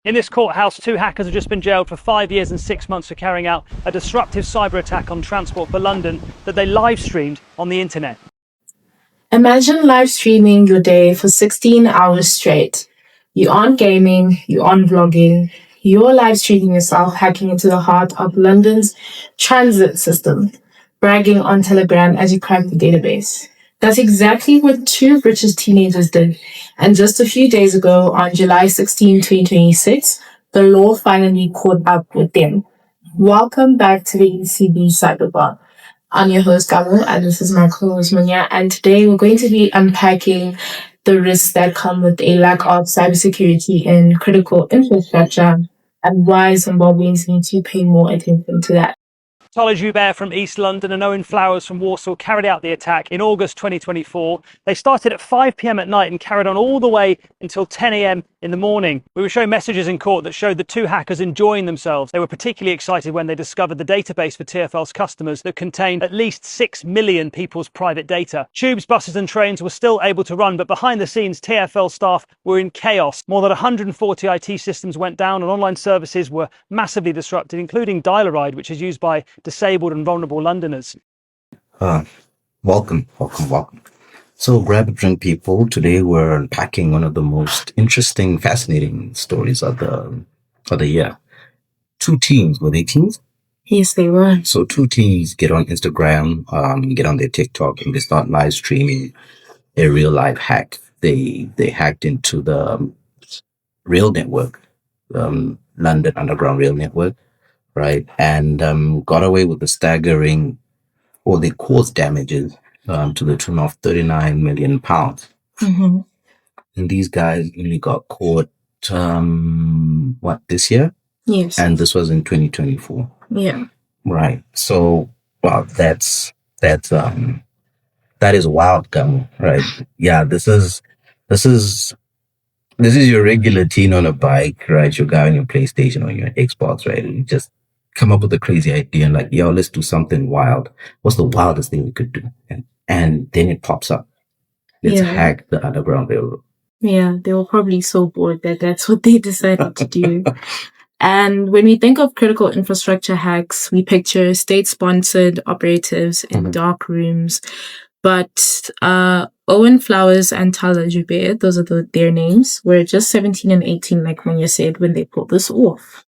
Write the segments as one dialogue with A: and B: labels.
A: In this courthouse, 2 hackers have just been jailed for 5 years and 6 months for carrying out a disruptive cyber attack on Transport for London that they live streamed on the internet.
B: Imagine live streaming your day for 16 hours straight. You aren't gaming, you aren't vlogging, you're live streaming yourself hacking into the heart of London's transit system, bragging on Telegram as you crack the database. That's exactly what 2 British teenagers did. And just a few days ago, on July 16, 2026, the law finally caught up with them. Welcome back to the ECB Cyberbar. I'm your host, Gabo, and this is my co-host, Munya. And today we're going to be unpacking the risks that come with a lack of cybersecurity in critical infrastructure and why Zimbabweans need to pay more attention to that.
A: Thalha Jubair from East London and Owen from Warsaw carried out the attack in August 2024. They started at 5 p.m. at night and carried on all the way until 10 a.m. in the morning. We were showing messages in court that showed the 2 hackers enjoying themselves. They were particularly excited when they discovered the database for TfL's customers that contained at least 6 million people's private data. Tubes, buses and trains were still able to run, but behind the scenes, TfL staff were in chaos. More than 140 IT systems went down and online services were massively disrupted, including Thalha, which is used by disabled and vulnerable Londoners.
C: Welcome. So grab a drink, people. Today we're unpacking one of the most interesting, fascinating stories of the year. 2 teens, were they teens?
B: Yes, they were.
C: So 2 teens get on Instagram, get on their TikTok, and they start live streaming a real life hack. They hacked into the rail network, London Underground Rail Network, right? And got away with the staggering, or they caused damages to the tune of 39 million pounds.
B: Mm-hmm.
C: And these guys only got caught, this year?
B: Yes.
C: And this was in 2024.
B: Yeah.
C: Right. So, well, that is wild, Gamu, right? Yeah, this is your regular teen on a bike, right? Your guy on your PlayStation or your Xbox, right? And you just come up with a crazy idea and like, yo, let's do something wild. What's the wildest thing we could do? And then it pops up. Let's hack the Underground Railroad.
B: Yeah, they were probably so bored that that's what they decided to do. And when we think of critical infrastructure hacks, we picture state-sponsored operatives in dark rooms. But Owen Flowers and Thalha Jubair, those are their names, were just 17 and 18, like Munya said, when they pulled this off.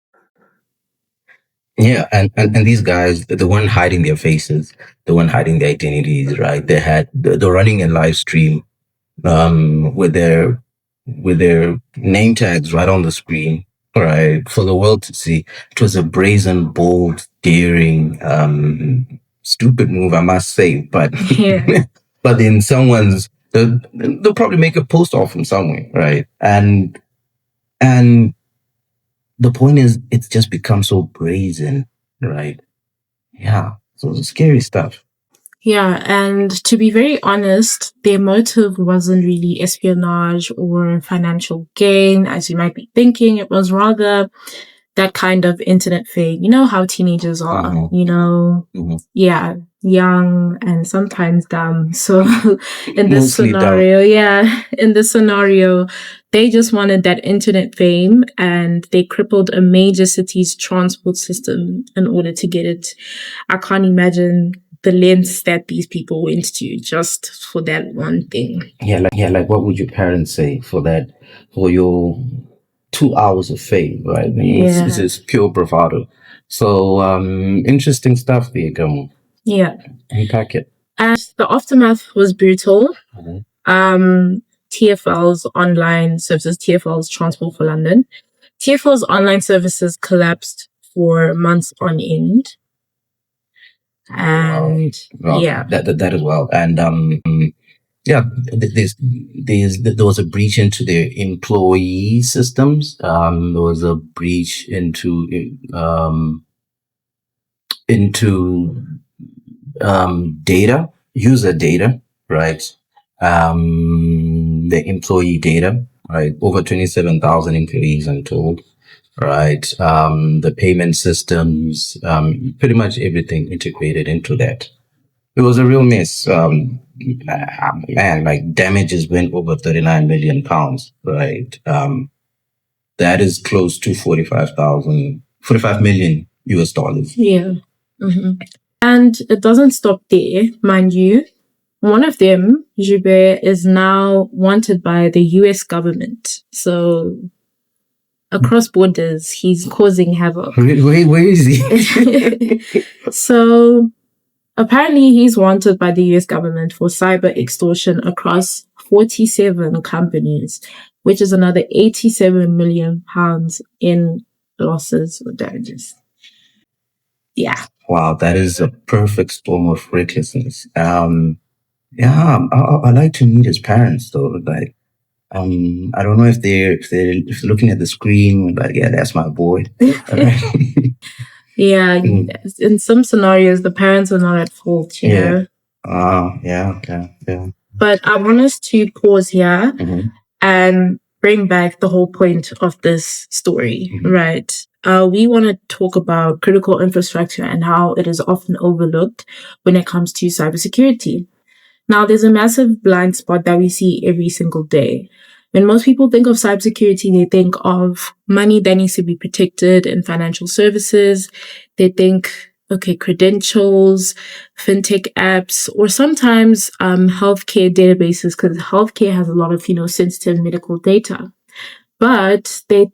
C: Yeah, and these guys, the one hiding their faces, the one hiding their identities, right? They're running a live stream with their name tags right on the screen, right, for the world to see. It was a brazen, bold, daring, stupid move, I must say, but but in they'll probably make a post off from somewhere, right? And the point is, it's just become so brazen, right? Yeah, so it's scary stuff.
B: Yeah, and to be very honest, their motive wasn't really espionage or financial gain, as you might be thinking. It was rather that kind of internet fame. You know how teenagers are, yeah, young and sometimes dumb. So in this scenario, they just wanted that internet fame and they crippled a major city's transport system in order to get it. I can't imagine the lengths that these people went to just for that one thing.
C: Like what would your parents say for that, for your 2 hours of fame, right? I mean, it's pure bravado. So, interesting stuff there, Gamu.
B: Yeah.
C: Unpack it.
B: And the aftermath was brutal. TfL's online services, TfL's Transport for London, TfL's online services collapsed for months on end. And
C: that as well. And there was a breach into their employee systems. There was a breach into data, user data, right? The employee data, right? Over 27,000 employees, I'm told, right? The payment systems, pretty much everything integrated into that. It was a real mess. Man, like damages went over 39 million pounds, right? that is close to 45 million US dollars.
B: Yeah. Mm-hmm. And it doesn't stop there, mind you. One of them, Jubair, is now wanted by the US government. So across borders, he's causing havoc.
C: Where is he?
B: So apparently he's wanted by the US government for cyber extortion across 47 companies, which is another 87 million pounds in losses or damages. Yeah.
C: Wow, that is a perfect storm of recklessness. Yeah, I like to meet his parents though. Like, I don't know if they're looking at the screen, but yeah, that's my boy.
B: Yeah, in some scenarios, the parents are not at fault, you know.
C: Yeah.
B: But I want us to pause here and bring back the whole point of this story, right? We want to talk about critical infrastructure and how it is often overlooked when it comes to cybersecurity. Now, there's a massive blind spot that we see every single day. When most people think of cybersecurity, they think of money that needs to be protected in financial services. They think, okay, credentials, fintech apps, or sometimes healthcare databases, because healthcare has a lot of, sensitive medical data. But they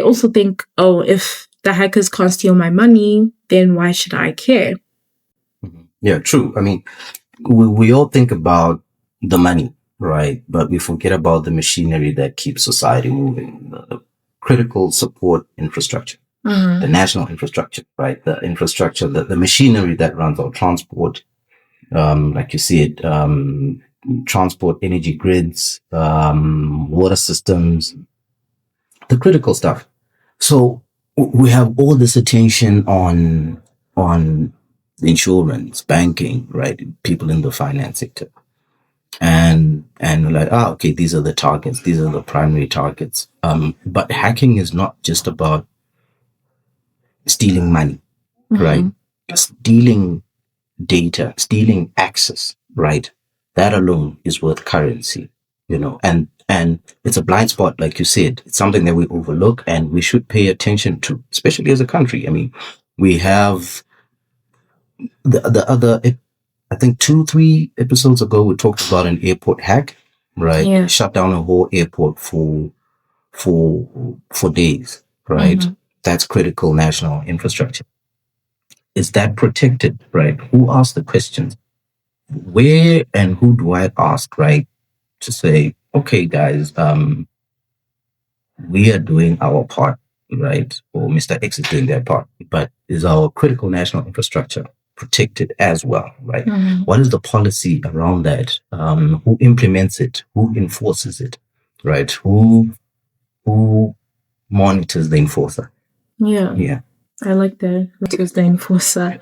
B: also think, oh, if the hackers can't steal my money, then why should I care?
C: Yeah, true. I mean, we all think about the money, right? But we forget about the machinery that keeps society moving, the critical support infrastructure, the national infrastructure, right? The infrastructure, the machinery that runs our transport, like you see it, transport, energy grids, water systems, the critical stuff. So we have all this attention on insurance, banking, right? People in the finance sector. And we're like, okay, these are the targets. These are the primary targets. But hacking is not just about stealing money, right? Stealing data, stealing access, right? That alone is worth currency, and it's a blind spot, like you said. It's something that we overlook and we should pay attention to, especially as a country. I mean, we have the other, I think 2-3 episodes ago, we talked about an airport hack, right?
B: Yeah.
C: Shut down a whole airport for days, right? That's critical national infrastructure. Is that protected, right? Who asks the questions? Where and who do I ask, right? To say, okay, guys, we are doing our part, right? Or Mr. X is doing their part, but is our critical national infrastructure protected as well, right? What is the policy around that? Who implements it? Who enforces it, right? Who monitors the enforcer?
B: Yeah. I like that. Monitors the enforcer.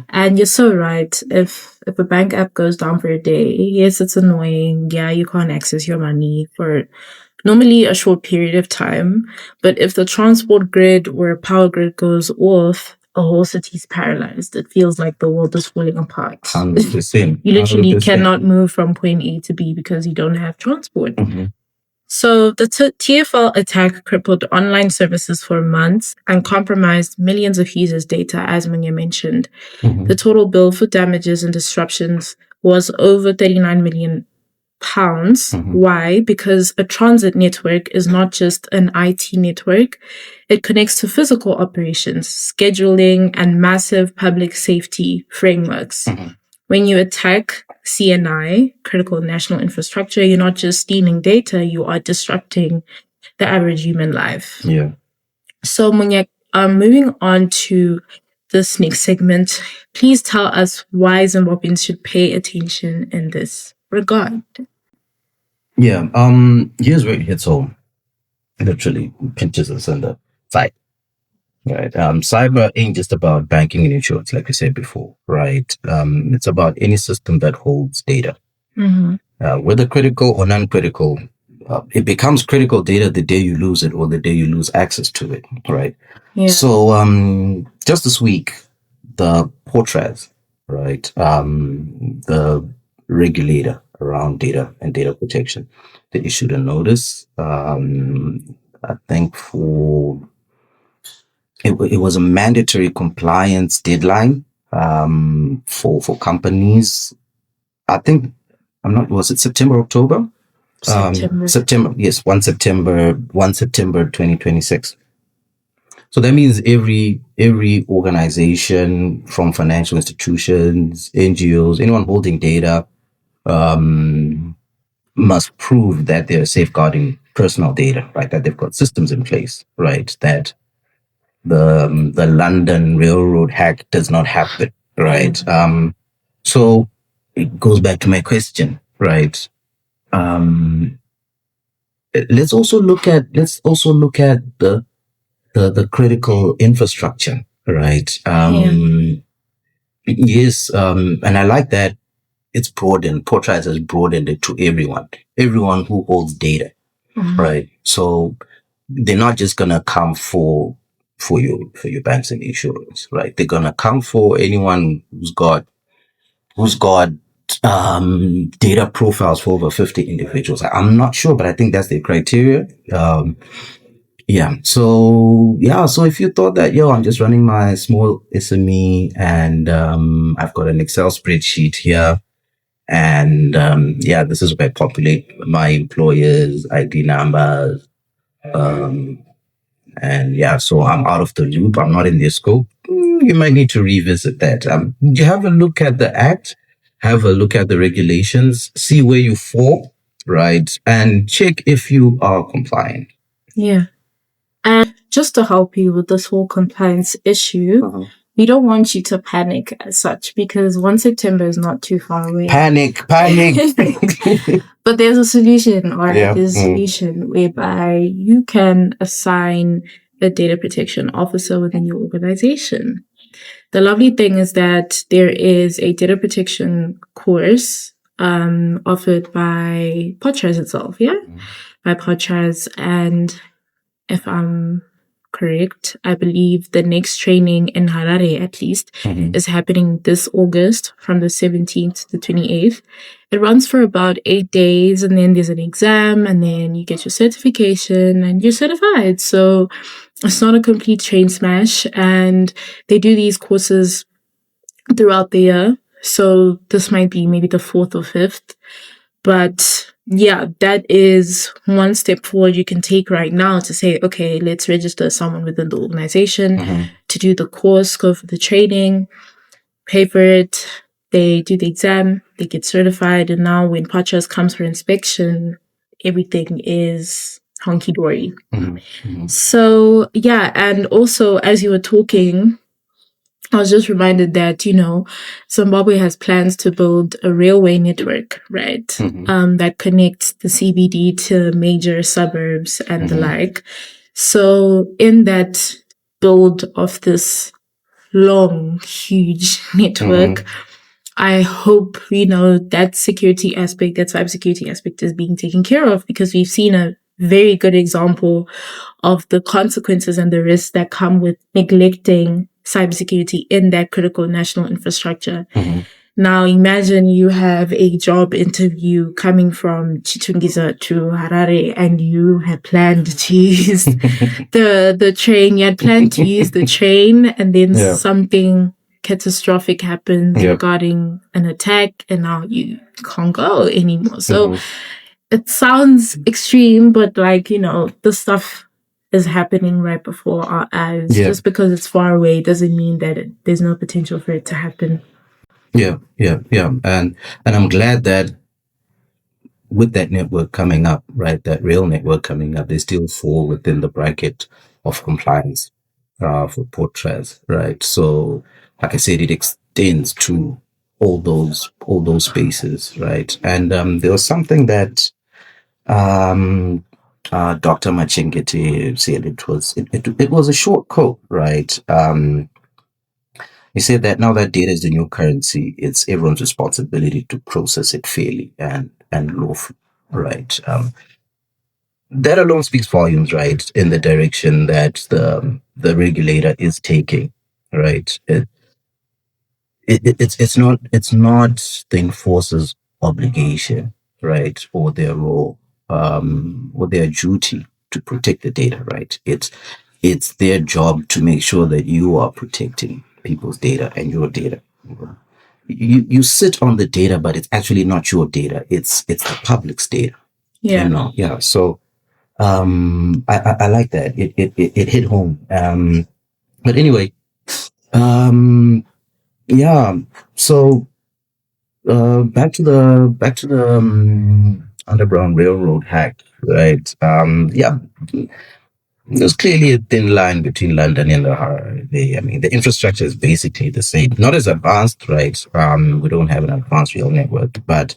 B: And you're so right. If a bank app goes down for a day, yes, it's annoying. Yeah, you can't access your money for normally a short period of time. But if the transport grid or a power grid goes off, a whole city's paralyzed. It feels like the world is falling apart.
C: 100%.
B: You literally cannot move from point A to B because you don't have transport. So the TFL attack crippled online services for months and compromised millions of users' data, as Manya mentioned. The total bill for damages and disruptions was over 39 million pounds. Why? Because a transit network is not just an IT network. It connects to physical operations, scheduling, and massive public safety frameworks. When you attack CNI, critical national infrastructure, you're not just stealing data, you are disrupting the average human life.
C: Yeah.
B: So, Munyek, moving on to this next segment, please tell us why Zimbabweans should pay attention in this regard.
C: Yeah. Here's where it hits home. Literally pinches us in the side. Right. Cyber ain't just about banking and insurance, like we said before, right? It's about any system that holds data, whether critical or non-critical. It becomes critical data the day you lose it or the day you lose access to it, right?
B: Yeah.
C: So, just this week, the POTRAZ, right, the regulator around data and data protection, they issued a notice I think it was a mandatory compliance deadline for companies. I think was it September, October? September, yes, 1 September 2026. So that means every organization, from financial institutions, NGOs, anyone holding data, must prove that they're safeguarding personal data, right? That they've got systems in place, right? That the London Railroad hack does not happen, right? So it goes back to my question, right? Let's also look at the critical infrastructure, right? Yes, and I like that it's broadened. POTRAZ has broadened it to everyone who holds data, right? So they're not just gonna come for your banks and insurance, right? They're gonna come for anyone who's got data profiles for over 50 individuals. I'm not sure, but I think that's the criteria. So if you thought that, I'm just running my small SME and I've got an Excel spreadsheet here, and this is where I populate my employers' ID numbers, so I'm out of the loop. I'm not in their scope. You might need to revisit that. You have a look at the act, have a look at the regulations, see where you fall, right, and check if you are compliant.
B: Yeah. And just to help you with this whole compliance issue, we don't want you to panic as such, because 1 September is not too far away.
C: Panic.
B: But there's a solution, or there's a solution whereby you can assign a data protection officer within your organization. The lovely thing is that there is a data protection course offered by POTRAZ itself, by POTRAZ. And if I'm correct, I believe the next training in Harare, at least, is happening this August from the 17th to the 28th. It runs for about 8 days, and then there's an exam, and then you get your certification and you're certified. So it's not a complete train smash, and they do these courses throughout the year. So this might be maybe the 4th or 5th. But yeah, that is one step forward you can take right now to say, okay, let's register someone within the organization to do the course, go for the training, pay for it. They do the exam, they get certified. And now when POTRAZ comes for inspection, everything is honky-dory. So yeah, and also as you were talking, I was just reminded that, Zimbabwe has plans to build a railway network, right? That connects the CBD to major suburbs and the like. So in that build of this long, huge network, I hope, that security aspect, that cybersecurity aspect is being taken care of, because we've seen a very good example of the consequences and the risks that come with neglecting cybersecurity in that critical national infrastructure. Now, imagine you have a job interview coming from Chitungiza to Harare, and you had planned to use the train. You had planned to use the train, and then something catastrophic happens regarding an attack, and now you can't go anymore. So it sounds extreme, but this stuff is happening right before our eyes. Just because it's far away doesn't mean that there's no potential for it to happen.
C: Yeah. And I'm glad that with that network coming up, right, that rail network coming up, they still fall within the bracket of compliance for POTRAZ, right? So, like I said, it extends to all those spaces, right? And there was something that Dr. Machingete said. It was a short quote, right? He said that now that data is the new currency, it's everyone's responsibility to process it fairly and lawfully, right? That alone speaks volumes, right, in the direction that the regulator is taking, right? It's not the enforcer's obligation, right, or their role, or their duty to protect the data, right? It's their job to make sure that you are protecting people's data and your data. You sit on the data, but it's actually not your data. It's the public's data.
B: Yeah.
C: Yeah. So I like that. It hit home. But anyway, yeah. So back to the Underground Railroad hack, right? Yeah. There's clearly a thin line between London and I mean, the infrastructure is basically the same. Not as advanced, right? We don't have an advanced rail network, but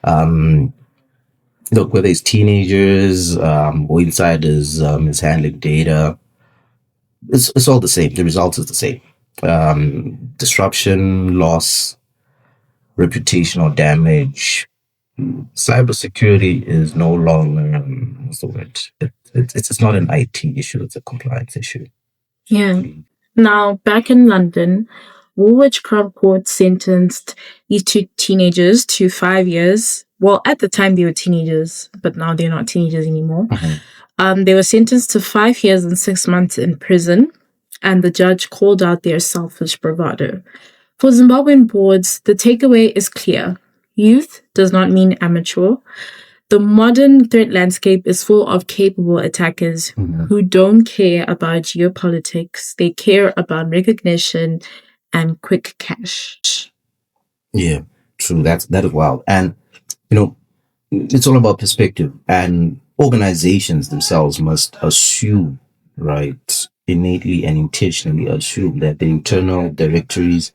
C: look, whether it's teenagers or insiders mishandling data, it's all the same. The result is the same. Disruption, loss, reputational damage. Cybersecurity is no longer what's the word? It's not an IT issue; it's a compliance issue.
B: Yeah. Now, back in London, Woolwich Crown Court sentenced these two teenagers to 5 years. Well, at the time they were teenagers, but now they're not teenagers anymore. They were sentenced to 5 years and 6 months in prison, and the judge called out their selfish bravado. For Zimbabwean boards, the takeaway is clear. Youth does not mean amateur. The modern threat landscape is full of capable attackers who don't care about geopolitics. They care about recognition and quick cash.
C: Yeah, true. That is wild. And, it's all about perspective. And organizations themselves must assume, right, innately and intentionally assume that the internal directories,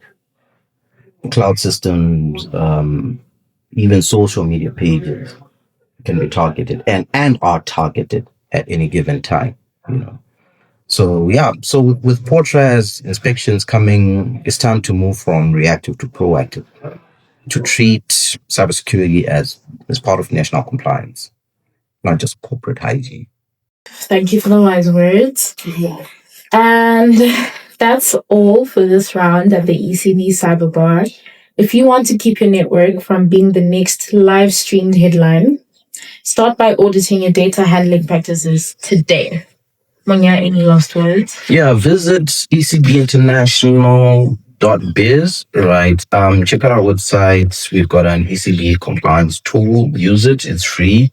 C: cloud systems, even social media pages can be targeted and are targeted at any given time. So yeah, so with POTRAZ inspections coming, it's time to move from reactive to proactive, to treat cybersecurity as part of national compliance, not just corporate hygiene.
B: Thank you for the wise words. And that's all for this round of the ECB Cyber Bar. If you want to keep your network from being the next live streamed headline, start by auditing your data handling practices today. Monya, any last words?
C: Yeah, visit ecbinternational.biz, right? Check out our website. We've got an ECB compliance tool. Use it. It's free.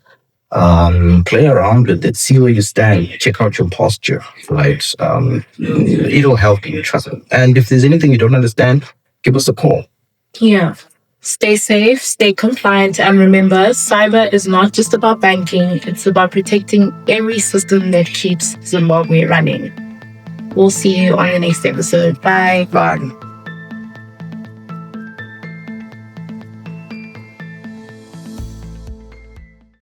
C: Play around with it. See where you stand. Check out your posture, right? It'll help you, trust me. And if there's anything you don't understand, give us a call.
B: Yeah. Stay safe, stay compliant, and remember, cyber is not just about banking, it's about protecting every system that keeps Zimbabwe running. We'll see you on the next episode. Bye.
C: Bye.